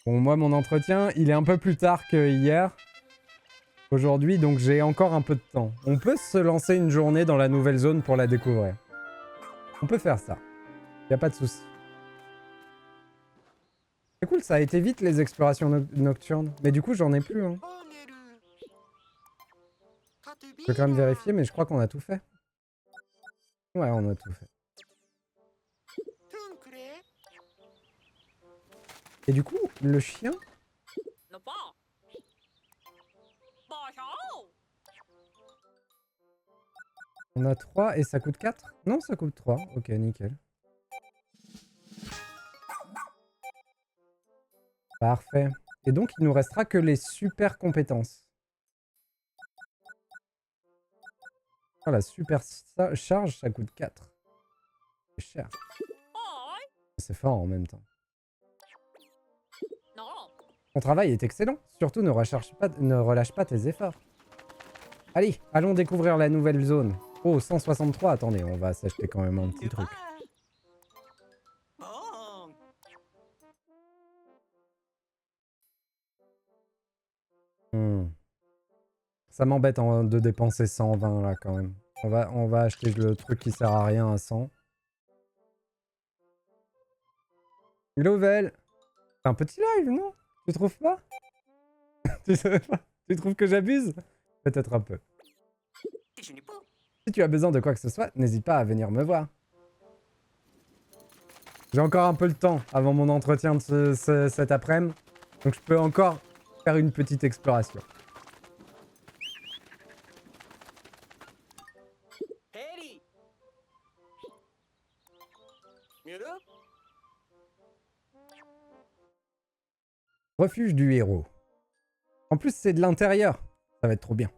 Bon, moi, mon entretien, il est un peu plus tard que hier. Aujourd'hui, donc j'ai encore un peu de temps. On peut se lancer une journée dans la nouvelle zone pour la découvrir. On peut faire ça. Y a pas de souci. C'est cool, ça a été vite les explorations nocturnes. Mais du coup, j'en ai plus. Hein. Je peux quand même vérifier, mais je crois qu'on a tout fait. Ouais, on a tout fait. Et du coup, le chien... On a 3 et ça coûte 4? Non, ça coûte 3. Ok, nickel. Parfait. Et donc, il nous restera que les super compétences. Oh, la super charge, ça coûte 4. C'est cher. C'est fort en même temps. Ton travail est excellent. Surtout, ne relâche pas tes efforts. Allez, allons découvrir la nouvelle zone. Oh, 163. Attendez, on va s'acheter quand même un petit truc. Ça m'embête de dépenser 120 là quand même. On va acheter le truc qui sert à rien à 100. Lovel, c'est un petit live, non? Tu trouves pas? Tu trouves que j'abuse? Peut-être un peu. Si tu as besoin de quoi que ce soit, n'hésite pas à venir me voir. J'ai encore un peu le temps avant mon entretien de cet après-midi. Donc je peux encore faire une petite exploration. Refuge du héros. En plus, c'est de l'intérieur. Ça va être trop bien.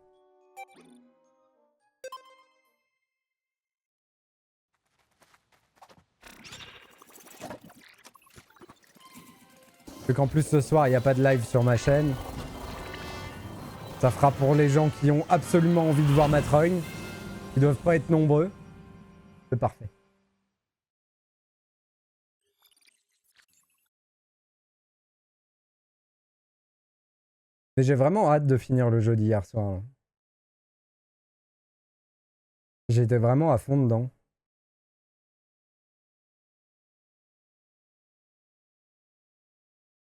Vu qu'en plus ce soir, il n'y a pas de live sur ma chaîne. Ça fera pour les gens qui ont absolument envie de voir Matroin. Ils doivent pas être nombreux. C'est parfait. Mais j'ai vraiment hâte de finir le jeu d'hier soir. J'étais vraiment à fond dedans.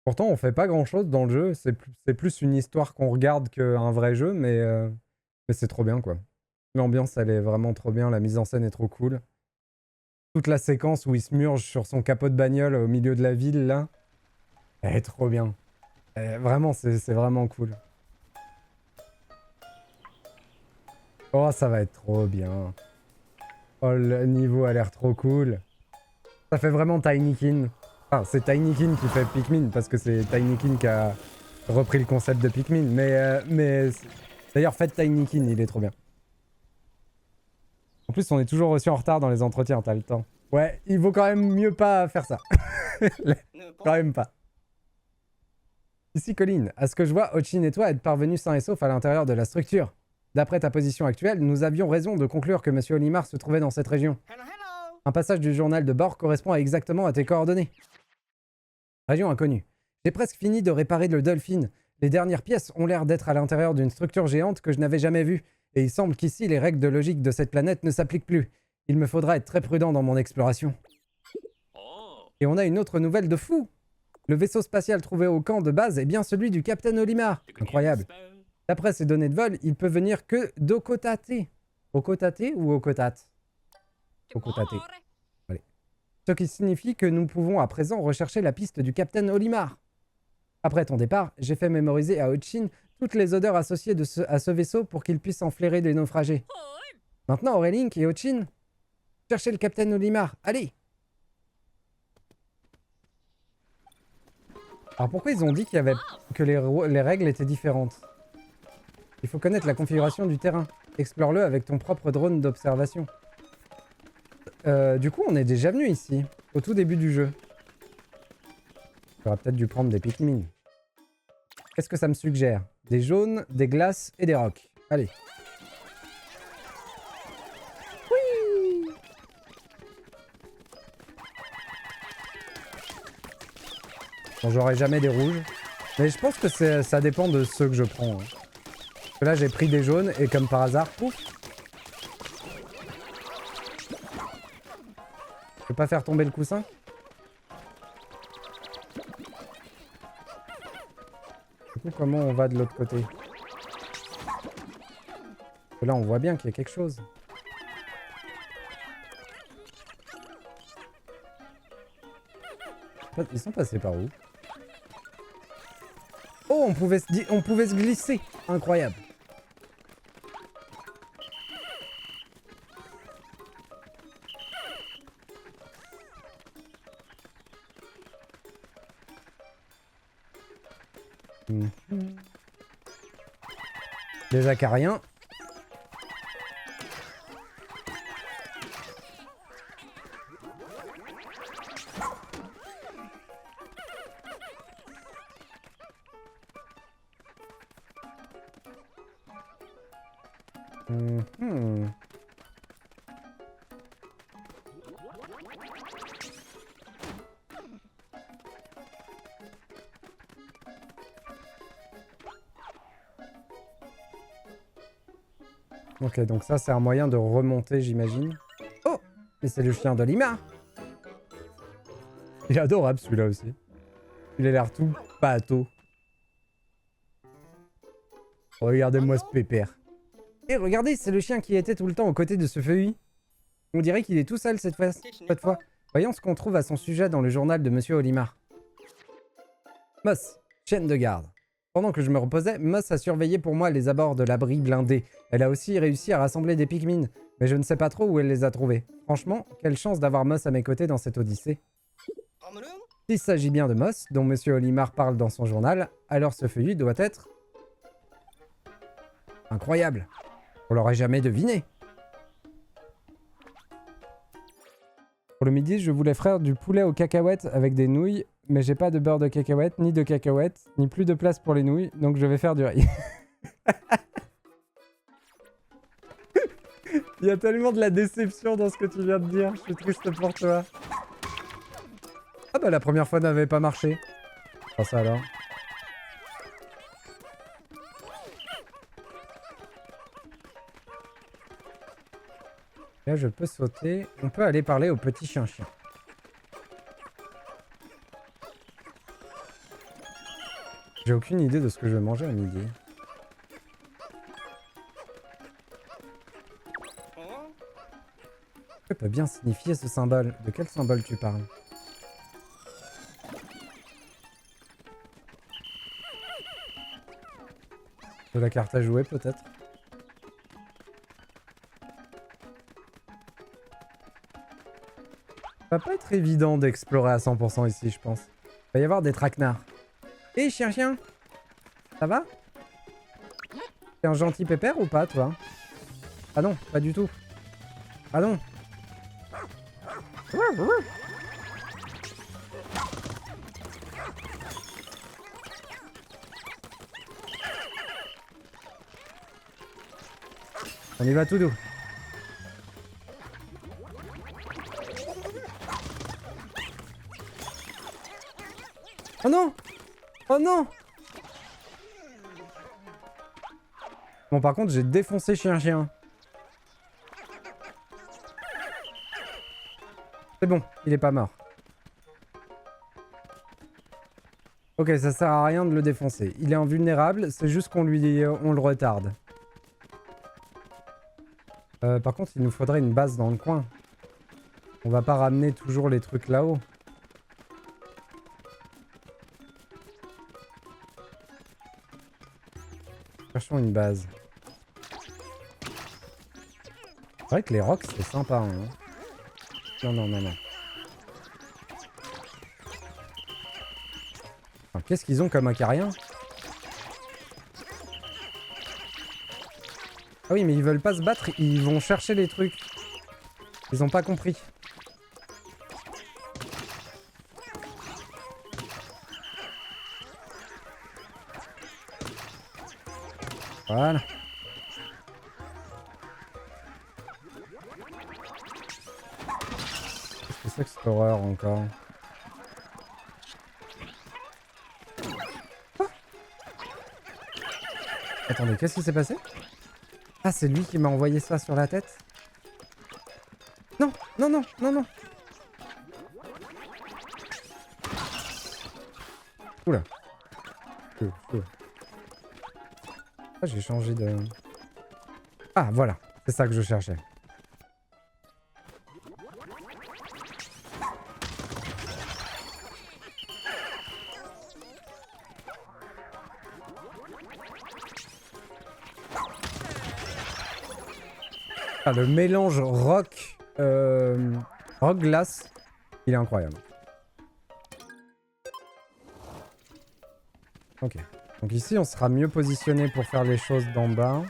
Pourtant, on fait pas grand chose dans le jeu. C'est plus une histoire qu'on regarde qu'un vrai jeu, mais c'est trop bien quoi. L'ambiance, elle est vraiment trop bien. La mise en scène est trop cool. Toute la séquence où il se murge sur son capot de bagnole au milieu de la ville, là, elle est trop bien. Vraiment, c'est vraiment cool. Oh, ça va être trop bien. Oh, le niveau a l'air trop cool. Ça fait vraiment Tinykin. Enfin, c'est Tinykin qui fait Pikmin, parce que c'est Tinykin qui a repris le concept de Pikmin. Mais d'ailleurs, faites Tinykin, il est trop bien. En plus, on est toujours reçu en retard dans les entretiens, t'as le temps. Ouais, il vaut quand même mieux pas faire ça. Quand même pas. Ici Colline, à ce que je vois, Ochin et toi êtes parvenus sains et saufs à l'intérieur de la structure. D'après ta position actuelle, nous avions raison de conclure que Monsieur Olimar se trouvait dans cette région. Un passage du journal de bord correspond exactement à tes coordonnées. Région inconnue. J'ai presque fini de réparer le Dolphin. Les dernières pièces ont l'air d'être à l'intérieur d'une structure géante que je n'avais jamais vue, et il semble qu'ici les règles de logique de cette planète ne s'appliquent plus. Il me faudra être très prudent dans mon exploration. Et on a une autre nouvelle de fou. Le vaisseau spatial trouvé au camp de base est bien celui du Capitaine Olimar. Incroyable. D'après ses données de vol, il peut venir que d'Okotate. Okotate ou Okotate? Okotate. Allez. Ce qui signifie que nous pouvons à présent rechercher la piste du Capitaine Olimar. Après ton départ, j'ai fait mémoriser à Ochin toutes les odeurs associées à ce vaisseau pour qu'il puisse en flairer les naufragés. Maintenant, Aurélink et Ochin, cherchez le Capitaine Olimar. Allez! Alors pourquoi ils ont dit qu'il y avait que les règles étaient différentes? Il faut connaître la configuration du terrain. Explore-le avec ton propre drone d'observation. Du coup, on est déjà venu ici, au tout début du jeu. J'aurais peut-être dû prendre des Pikmin. Qu'est-ce que ça me suggère? Des jaunes, des glaces et des rocs. Allez. Oui! Bon, j'aurai jamais des rouges. Mais je pense que ça dépend de ceux que je prends. Hein. Parce que là, j'ai pris des jaunes et comme par hasard, pouf. Je peux pas faire tomber le coussin? Du coup, comment on va de l'autre côté? Parce que là, on voit bien qu'il y a quelque chose. Ils sont passés par où? Oh, on pouvait se glisser. Incroyable. Les acariens. Ok, donc ça, c'est un moyen de remonter, j'imagine. Oh! Mais c'est le chien d'Olimar! Il est adorable, celui-là aussi. Il a l'air tout pâteau. Regardez-moi ce pépère. Et regardez, c'est le chien qui était tout le temps aux côtés de ce feuillis. On dirait qu'il est tout seul cette fois. Voyons ce qu'on trouve à son sujet dans le journal de Monsieur Olimar. Moss, chienne de garde. Pendant que je me reposais, Moss a surveillé pour moi les abords de l'abri blindé. Elle a aussi réussi à rassembler des Pikmin, mais je ne sais pas trop où elle les a trouvés. Franchement, quelle chance d'avoir Moss à mes côtés dans cette odyssée. S'il s'agit bien de Moss, dont Monsieur Olimar parle dans son journal, alors ce feuillis doit être... incroyable. On l'aurait jamais deviné. Pour le midi, je voulais faire du poulet aux cacahuètes avec des nouilles, mais j'ai pas de beurre de cacahuètes, ni de cacahuètes, ni plus de place pour les nouilles, donc je vais faire du riz. Il y a tellement de la déception dans ce que tu viens de dire, je suis triste pour toi. Ah bah la première fois n'avait pas marché. Oh ça alors. Là je peux sauter, on peut aller parler au petit chien-chien. J'ai aucune idée de ce que je vais manger à midi. Que peut bien signifier ce symbole? De quel symbole tu parles? De la carte à jouer peut-être? Ça va pas être évident d'explorer à 100% ici je pense. Il va y avoir des traquenards. Hé chien-chien! Ça va? T'es un gentil pépère ou pas toi? Ah non, pas du tout. Ah non. On y va tout doux. Oh non! Oh non! Bon par contre j'ai défoncé chien-chien. C'est bon, il est pas mort. Ok, ça sert à rien de le défoncer. Il est invulnérable, c'est juste qu'on on le retarde. Par contre, il nous faudrait une base dans le coin. On va pas ramener toujours les trucs là-haut. Cherchons une base. C'est vrai que les rocks, c'est sympa. Hein. Non, non, non, non. Enfin, qu'est-ce qu'ils ont comme acariens? Ah oui, mais ils veulent pas se battre, ils vont chercher les trucs. Ils ont pas compris. Voilà. Qu'est-ce que c'est que cette horreur encore? Attendez, qu'est-ce qui s'est passé? Ah, c'est lui qui m'a envoyé ça sur la tête? Non, non, non, non, non. Oula. Ah, j'ai changé de... Ah, voilà. C'est ça que je cherchais. Ah, le mélange rock... rock glace, il est incroyable. Ok. Donc ici, on sera mieux positionné pour faire les choses d'en bas.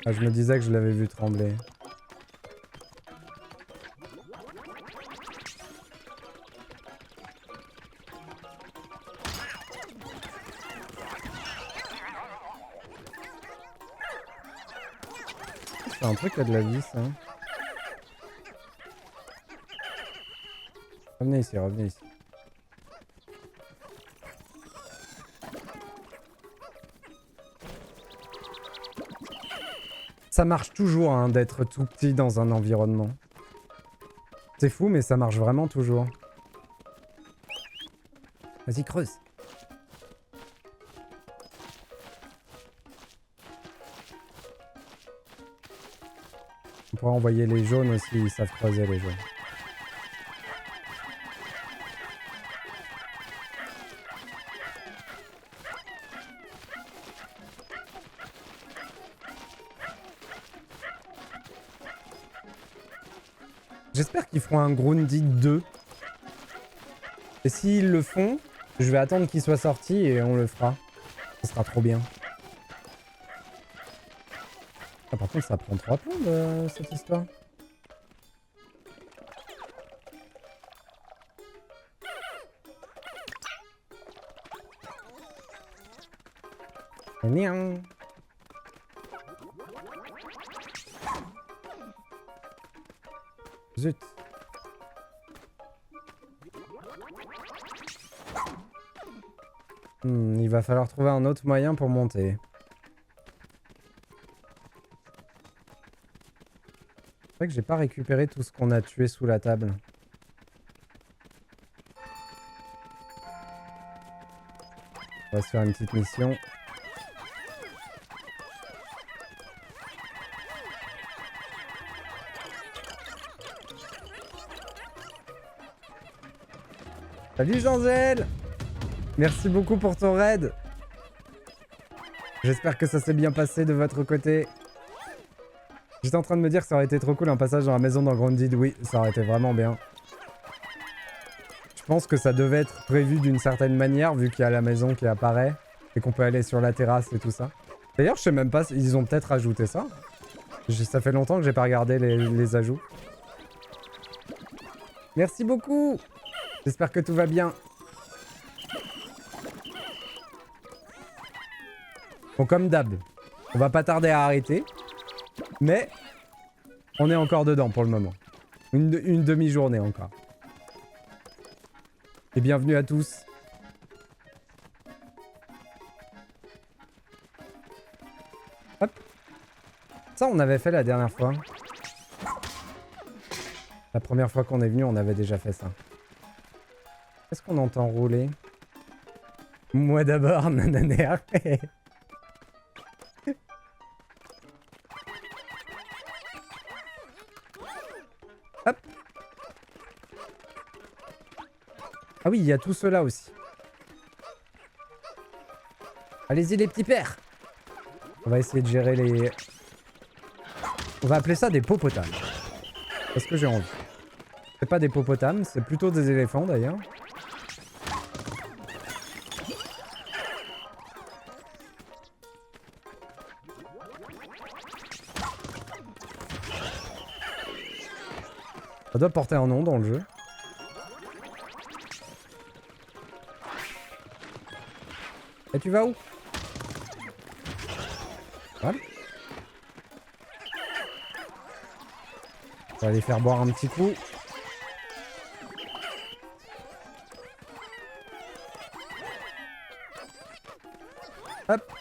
Ah, je me disais que je l'avais vu trembler. C'est un truc qui a de la vie, ça. Revenez ici, revenez ici. Ça marche toujours hein, d'être tout petit dans un environnement. C'est fou, mais ça marche vraiment toujours. Vas-y, creuse. On pourrait envoyer les jaunes aussi, ils savent creuser les jaunes. J'espère qu'ils feront un Grounded 2. Et s'ils le font, je vais attendre qu'il soit sorti et on le fera. Ce sera trop bien. Ah, par contre, ça prend 3 plombes, cette histoire. Miaou. Zut. Il va falloir trouver un autre moyen pour monter. C'est vrai que j'ai pas récupéré tout ce qu'on a tué sous la table. On va se faire une petite mission. Salut Jean-Gel! Merci beaucoup pour ton raid. J'espère que ça s'est bien passé de votre côté. J'étais en train de me dire que ça aurait été trop cool un passage dans la maison dans Grounded. Oui, ça aurait été vraiment bien. Je pense que ça devait être prévu d'une certaine manière vu qu'il y a la maison qui apparaît et qu'on peut aller sur la terrasse et tout ça. D'ailleurs, je sais même pas, ils ont peut-être ajouté ça. Ça fait longtemps que j'ai pas regardé les ajouts. Merci beaucoup! J'espère que tout va bien. Bon, comme d'hab, on va pas tarder à arrêter. Mais on est encore dedans pour le moment. Une demi-journée encore. Et bienvenue à tous. Hop. Ça, on avait fait la dernière fois. La première fois qu'on est venu, on avait déjà fait ça. Qu'est-ce qu'on entend rouler? Moi d'abord, nananer. Hop. Ah oui, il y a tout cela aussi. Allez-y les petits pères. On va essayer de gérer les... On va appeler ça des popotames. Parce que j'ai envie. C'est pas des popotames, c'est plutôt des éléphants d'ailleurs. Ça doit porter un nom dans le jeu. Et tu vas où? Voilà. On va aller faire boire un petit coup. Hop.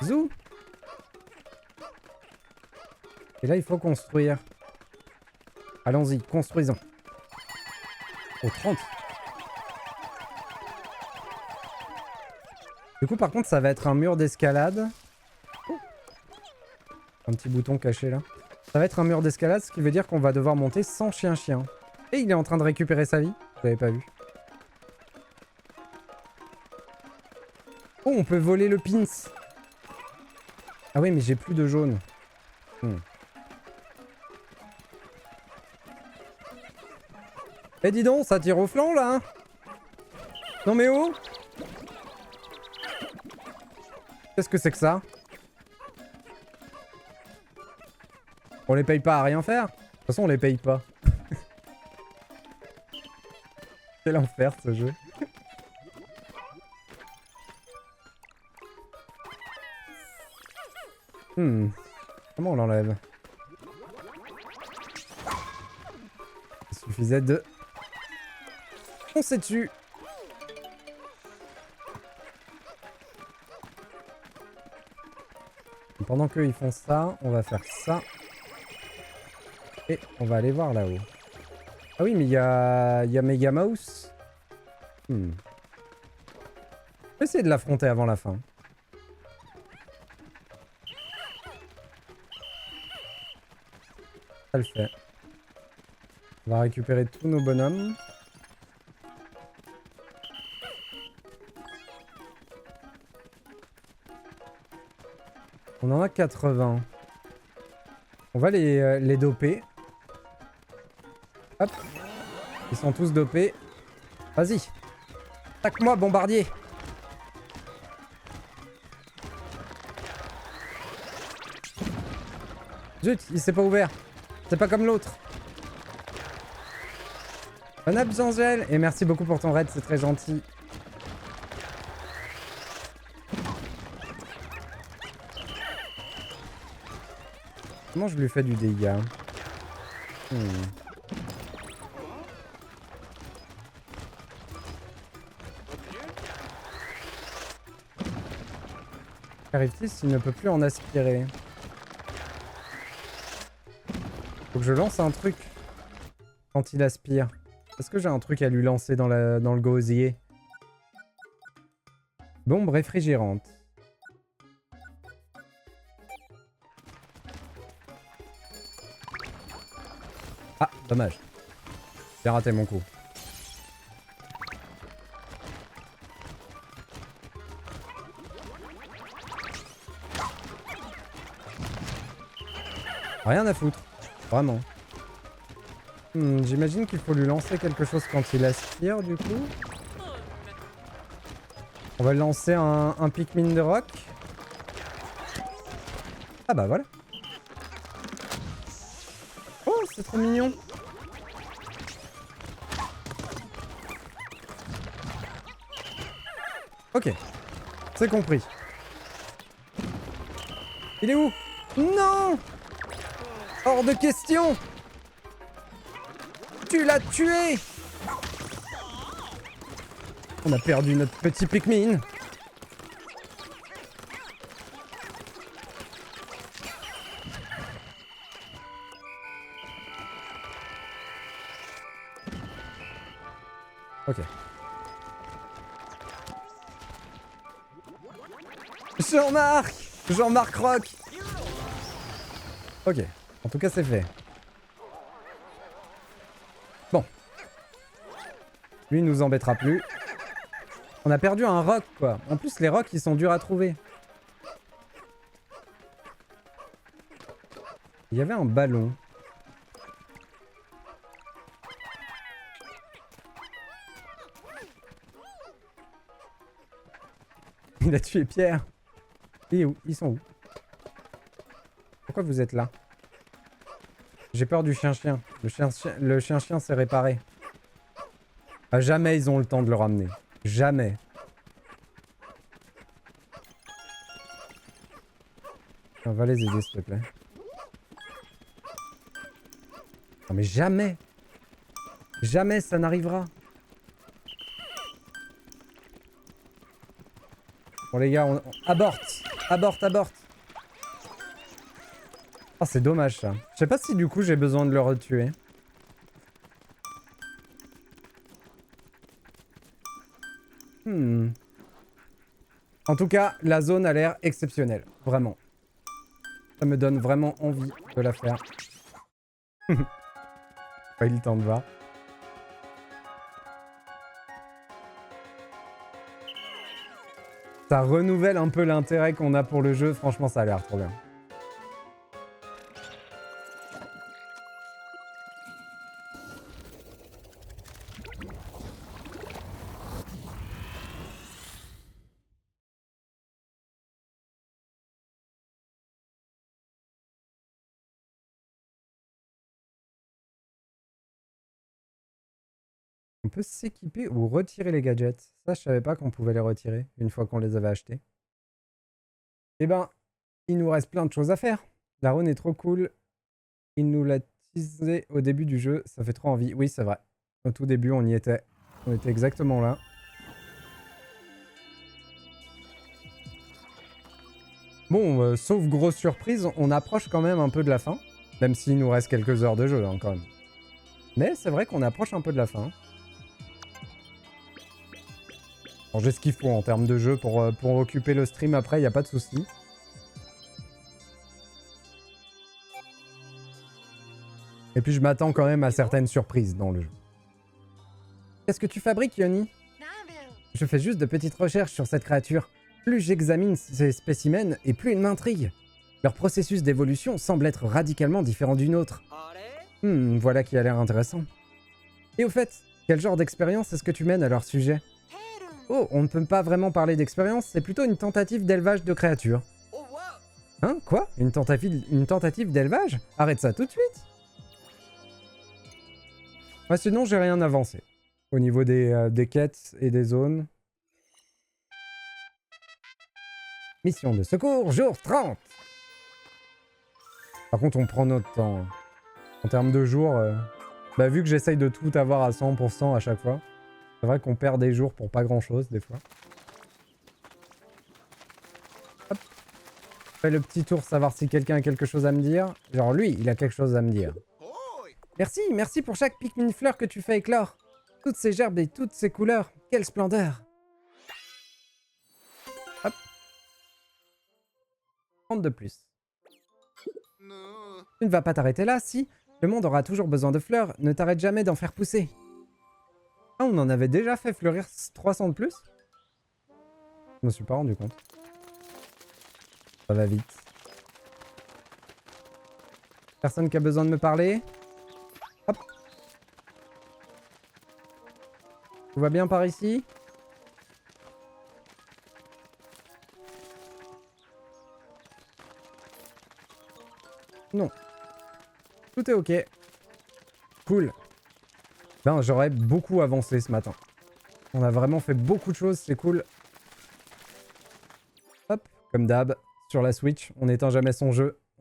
Zou. Et là, il faut construire. Allons-y, construisons. Oh, 30. Du coup, par contre, ça va être un mur d'escalade. Oh. Un petit bouton caché là. Ça va être un mur d'escalade, ce qui veut dire qu'on va devoir monter sans chien-chien. Et il est en train de récupérer sa vie. Vous l'avez pas vu. Oh, on peut voler le pins. Ah oui, mais j'ai plus de jaune. Eh dis donc, ça tire au flanc là. Non mais oh. Qu'est-ce que c'est que ça? On les paye pas à rien faire? De toute façon, on les paye pas. Quel enfer ce jeu. Comment on l'enlève? Il suffisait de... foncer dessus. Pendant qu'ils font ça, on va faire ça. Et on va aller voir là-haut. Ah oui, mais il y a Megamouse. Je vais essayer de l'affronter avant la fin. Ça le fait. On va récupérer tous nos bonhommes. On en a 80. On va les doper. Hop. Ils sont tous dopés. Vas-y. Attaque-moi, bombardier. Zut, il s'est pas ouvert. C'est pas comme l'autre. Bon app, Angel. Et merci beaucoup pour ton raid, c'est très gentil. Comment je lui fais du dégât? Qu'arrive-t-il s'il ne peut plus en aspirer? Faut que je lance un truc quand il aspire. Est-ce que j'ai un truc à lui lancer dans le gosier? Bombe réfrigérante. Ah, dommage. J'ai raté mon coup. Rien à foutre. Vraiment. J'imagine qu'il faut lui lancer quelque chose quand il aspire, du coup. On va lancer un Pikmin de rock. Ah bah voilà. Oh, c'est trop mignon. Ok. C'est compris. Il est où? Non! Hors de question! Tu l'as tué! On a perdu notre petit Pikmin. Ok. Jean-Marc! Jean-Marc Rock! Ok. En tout cas, c'est fait. Bon. Lui, il nous embêtera plus. On a perdu un roc, quoi. En plus, les rocs, ils sont durs à trouver. Il y avait un ballon. Il a tué Pierre. Il est où? Ils sont où? Pourquoi vous êtes là? J'ai peur du chien-chien. Le chien-chien s'est réparé. À jamais ils ont le temps de le ramener. Jamais. On va les aider, s'il te plaît. Non mais jamais. Jamais ça n'arrivera. Bon les gars, on... aborte. Aborte, aborte. Oh c'est dommage ça. Je sais pas si du coup j'ai besoin de le retuer. En tout cas, la zone a l'air exceptionnelle. Vraiment. Ça me donne vraiment envie de la faire. Pas eu le temps de voir. Ça renouvelle un peu l'intérêt qu'on a pour le jeu. Franchement, ça a l'air trop bien. On peut s'équiper ou retirer les gadgets. Ça, je savais pas qu'on pouvait les retirer une fois qu'on les avait achetés. Eh ben, il nous reste plein de choses à faire. La run est trop cool. Il nous l'a teasé au début du jeu. Ça fait trop envie. Oui, c'est vrai. Au tout début, on y était. On était exactement là. Bon, sauf grosse surprise, on approche quand même un peu de la fin. Même s'il nous reste quelques heures de jeu, hein, quand même. Mais c'est vrai qu'on approche un peu de la fin. Bon, j'ai ce qu'il faut en termes de jeu pour occuper le stream après, il n'y a pas de souci. Et puis je m'attends quand même à certaines surprises dans le jeu. Qu'est-ce que tu fabriques, Yoni? Je fais juste de petites recherches sur cette créature. Plus j'examine ces spécimens et plus ils m'intriguent. Leur processus d'évolution semble être radicalement différent d'une autre. Voilà qui a l'air intéressant. Et au fait, quel genre d'expérience est-ce que tu mènes à leur sujet? Oh, on ne peut pas vraiment parler d'expérience, c'est plutôt une tentative d'élevage de créatures. Hein? Quoi? Une tentative d'élevage? Arrête ça tout de suite! Ouais, sinon, j'ai rien avancé. Au niveau des quêtes et des zones. Mission de secours, jour 30! Par contre, on prend notre temps. En termes de jours, bah, vu que j'essaye de tout avoir à 100% à chaque fois, c'est vrai qu'on perd des jours pour pas grand-chose, des fois. Hop. Je fais le petit tour, savoir si quelqu'un a quelque chose à me dire. Genre, lui, il a quelque chose à me dire. Merci, merci pour chaque Pikmin fleur que tu fais éclore. Toutes ces gerbes et toutes ces couleurs. Quelle splendeur! Hop. 30 de plus. Tu ne vas pas t'arrêter là, si? Le monde aura toujours besoin de fleurs. Ne t'arrête jamais d'en faire pousser. Ah, on en avait déjà fait fleurir 300 de plus? Je me suis pas rendu compte. Ça va vite. Personne qui a besoin de me parler? Hop. Tout va bien par ici? Non. Tout est ok. Cool. Ben, j'aurais beaucoup avancé ce matin. On a vraiment fait beaucoup de choses, c'est cool. Hop, comme d'hab, sur la Switch, on n'éteint jamais son jeu.